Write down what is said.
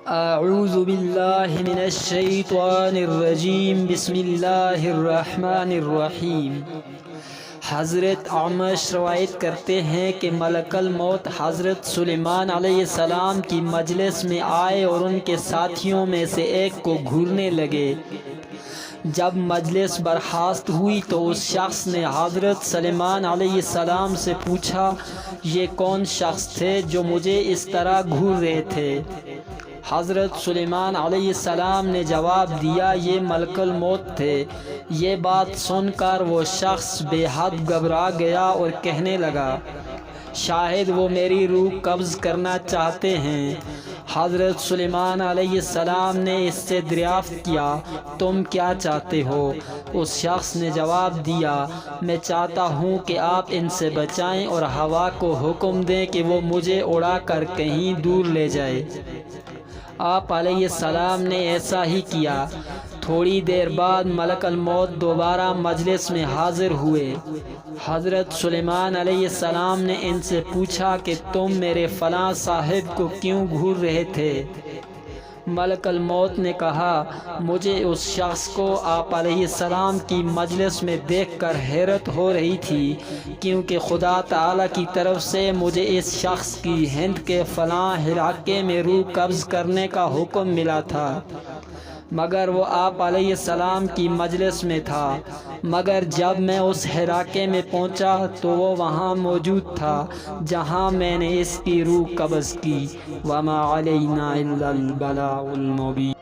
اعوذ باللہ من الشیطان الرجیم بسم اللہ الرحمن الرحیم۔ حضرت اعمش روایت کرتے ہیں کہ ملک الموت حضرت سلیمان علیہ السلام کی مجلس میں آئے اور ان کے ساتھیوں میں سے ایک کو گھورنے لگے۔ جب مجلس برخاست ہوئی تو اس شخص نے حضرت سلیمان علیہ السلام سے پوچھا، یہ کون شخص تھے جو مجھے اس طرح گھور رہے تھے؟ حضرت سلیمان علیہ السلام نے جواب دیا، یہ ملک الموت تھے۔ یہ بات سن کر وہ شخص بے حد گھبرا گیا اور کہنے لگا، شاید وہ میری روح قبض کرنا چاہتے ہیں۔ حضرت سلیمان علیہ السلام نے اس سے دریافت کیا، تم کیا چاہتے ہو؟ اس شخص نے جواب دیا، میں چاہتا ہوں کہ آپ ان سے بچائیں اور ہوا کو حکم دیں کہ وہ مجھے اڑا کر کہیں دور لے جائے۔ آپ علیہ السلام نے ایسا ہی کیا۔ تھوڑی دیر بعد ملک الموت دوبارہ مجلس میں حاضر ہوئے۔ حضرت سلیمان علیہ السلام نے ان سے پوچھا کہ تم میرے فلاں صاحب کو کیوں گھور رہے تھے؟ ملک الموت نے کہا، مجھے اس شخص کو آپ علیہ السلام کی مجلس میں دیکھ کر حیرت ہو رہی تھی، کیونکہ خدا تعالیٰ کی طرف سے مجھے اس شخص کی ہند کے فلاں علاقے میں روح قبض کرنے کا حکم ملا تھا، مگر وہ آپ علیہ السلام کی مجلس میں تھا۔ مگر جب میں اس علاقے میں پہنچا تو وہ وہاں موجود تھا جہاں میں نے اس کی روح قبض کی۔ وما علینا الا البلاغ المبین۔